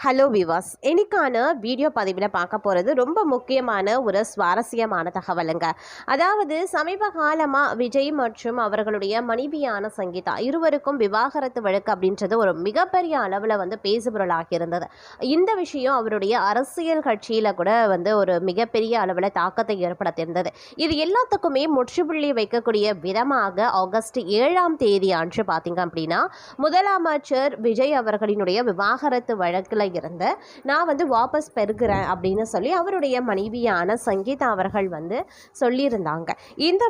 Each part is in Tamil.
ஹலோ விவாஸ், இன்னைக்கான வீடியோ பதிவில் பார்க்க போகிறது ரொம்ப முக்கியமான ஒரு சுவாரஸ்யமான தகவலுங்க. அதாவது சமீப காலமாக விஜய் மற்றும் அவர்களுடைய மனைவியான சங்கீதா இருவருக்கும் விவாகரத்து வழக்கு அப்படின்றது ஒரு மிகப்பெரிய அளவில் பேசுபொருளாகி இருந்தது. இந்த விஷயம் அவருடைய அரசியல் கட்சியில் கூட ஒரு மிகப்பெரிய அளவில் தாக்கத்தை ஏற்படுத்தியிருந்தது. இது எல்லாத்துக்குமே முற்றுப்புள்ளி வைக்கக்கூடிய விதமாக ஆகஸ்ட் 7ஆம் தேதி அன்று பார்த்தீங்க அப்படின்னா முதலமைச்சர் விஜய் அவர்களினுடைய விவாகரத்து வழக்கில் இருந்த நான் வாபஸ் பெறுகிறேன் அப்படின்னு சொல்லி அவருடைய மனைவியான சங்கீதா அவர்கள் சொல்லியிருந்தாங்க. இந்த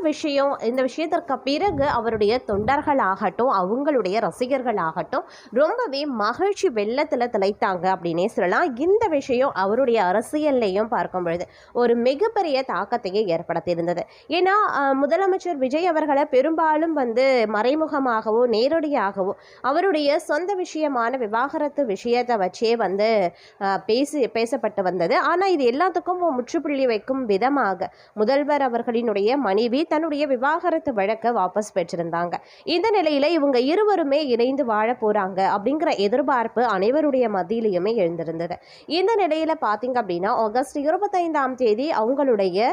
விஷயத்திற்கு பிறகு அவருடைய தொண்டர்களாகட்டும் அவங்களுடைய ரசிகர்களாகட்டும் ரொம்பவே மகிழ்ச்சி வெள்ளத்தில் திளைத்தாங்க அப்படின்னே சொல்லலாம். இந்த விஷயம் அவருடைய அரசியல்லையும் பார்க்கும் பொழுது ஒரு மிகப்பெரிய தாக்கத்தையே ஏற்படுத்தியிருந்தது. ஏன்னா முதலமைச்சர் விஜய் அவர்களை பெரும்பாலும் மறைமுகமாகவோ நேரடியாகவோ அவருடைய சொந்த விஷயமான விவாகரத்து விஷயத்தை வச்சே பேசப்பட்டு வந்தது. ஆனால் இது எல்லாத்துக்கும் முற்றுப்புள்ளி வைக்கும் விதமாக முதல்வர் அவர்களினுடைய மனைவி தன்னுடைய விவாகரத்து வழக்கை வாபஸ் பெற்றிருந்தாங்க. இந்த நிலையில இவங்க இருவருமே இணைந்து வாழ போறாங்க அப்படிங்கிற எதிர்பார்ப்பு அனைவருடைய மத்தியிலையுமே எழுந்திருந்தது. இந்த நிலையில பார்த்தீங்க அப்படின்னா ஆகஸ்ட் 25ஆம் தேதி அவங்களுடைய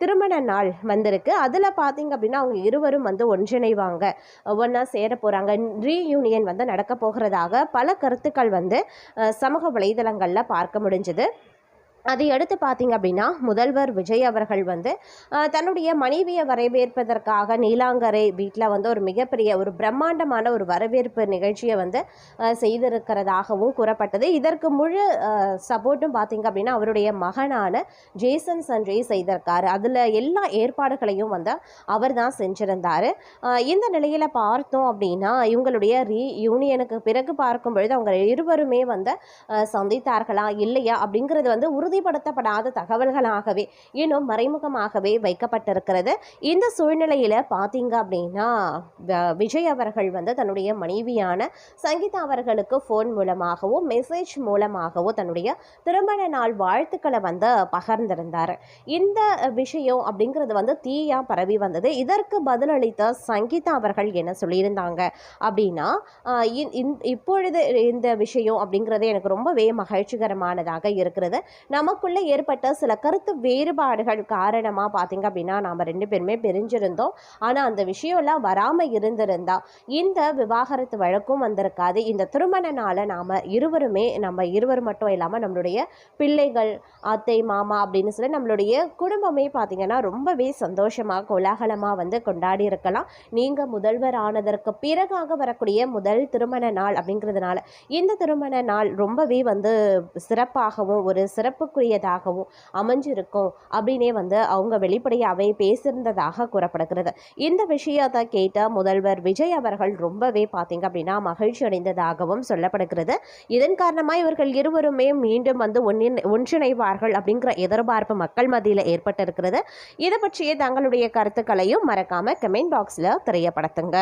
திருமண நாள் வந்திருக்கு. அதில் பார்த்தீங்க அப்படின்னா அவங்க இருவரும் ஒன்றிணைவாங்க, ஒன்றா சேர போறாங்க, ரீயூனியன் நடக்க போகிறதாக பல கருத்துக்கள் சமூக வலைதளங்களில் பார்க்க முடிஞ்சது. அதை அடுத்து பார்த்தீங்க அப்படின்னா முதல்வர் விஜய் அவர்கள் தன்னுடைய மனைவியை வரவேற்பதற்காக நீலாங்கரை வீட்டில் ஒரு மிகப்பெரிய ஒரு பிரம்மாண்டமான ஒரு வரவேற்பு நிகழ்ச்சியை செய்திருக்கிறதாகவும் கூறப்பட்டது. இதற்கு முழு சப்போர்ட்டும் பார்த்தீங்க அப்படின்னா அவருடைய மகனான ஜேசன் சஞ்சய் செய்திருக்காரு. அதில் எல்லா ஏற்பாடுகளையும் அவர் தான் செஞ்சிருந்தார். இந்த நிலையில் பார்த்தோம் அப்படின்னா இவங்களுடைய ரீயூனியனுக்கு பிறகு பார்க்கும் பொழுது அவங்க இருவருமே சந்தித்தார்களா இல்லையா அப்படிங்கிறது உறுதிப்படுத்தப்படாத தகவல்களாகவே இன்னும் மறைமுகமாகவே வைக்கப்பட்டிருக்கிறது. இந்த சூழ்நிலையில பார்த்தீங்க அப்படின்னா விஜய் அவர்கள் தன்னுடைய மனைவியான சங்கீதா அவர்களுக்கு ஃபோன் மூலமாகவோ மெசேஜ் மூலமாகவோ தன்னுடைய திருமண நாள் வாழ்த்துக்களை பகிர்ந்திருந்தார். இந்த விஷயம் அப்படிங்கிறது தீயா பரவி வந்தது. இதற்கு பதிலளித்த சங்கீதா அவர்கள் என்ன சொல்லியிருந்தாங்க அப்படின்னா இப்பொழுது இந்த விஷயம் அப்படிங்கிறது எனக்கு ரொம்பவே மகிழ்ச்சிகரமானதாக இருக்கிறது. நமக்குள்ளே ஏற்பட்ட சில கருத்து வேறுபாடுகள் காரணமாக பார்த்தீங்க அப்படின்னா நாம் 2 பேருமே பிரிஞ்சிருந்தோம். ஆனால் அந்த விஷயம்லாம் வராமல் இருந்திருந்தா இந்த விவாகரத்து வழக்கும் வந்திருக்காது. இந்த திருமண நாளை நாம் இருவர் மட்டும் இல்லாமல் நம்மளுடைய பிள்ளைகள், அத்தை, மாமா அப்படின்னு சொல்லி நம்மளுடைய குடும்பமே பார்த்தீங்கன்னா ரொம்பவே சந்தோஷமாக கோலாகலமாக கொண்டாடி இருக்கலாம். நீங்கள் முதல்வர் ஆனதற்கு பிறகாக வரக்கூடிய முதல் திருமண நாள் அப்படிங்கிறதுனால இந்த திருமண நாள் ரொம்பவே சிறப்பாகவும் ஒரு சிறப்புக்குரியதாகவும் அமைஞ்சிருக்கும் அப்படின்னே அவங்க வெளிப்படையாகவே பேசியிருந்ததாக கூறப்படுகிறது. இந்த விஷயத்தை கேட்ட முதல்வர் விஜய் அவர்கள் ரொம்பவே பார்த்தீங்க அப்படின்னா மகிழ்ச்சி அடைந்ததாகவும் சொல்லப்படுகிறது. இதன் காரணமாக இவர்கள் இருவருமே மீண்டும் ஒன்றிணைவார்கள் அப்படிங்கிற எதிர்பார்ப்பு மக்கள் மத்தியில் ஏற்பட்டிருக்கிறது. இதை பற்றிய தங்களுடைய கருத்துக்களையும் மறக்காம கமெண்ட் பாக்ஸில் தெரியப்படுத்துங்க.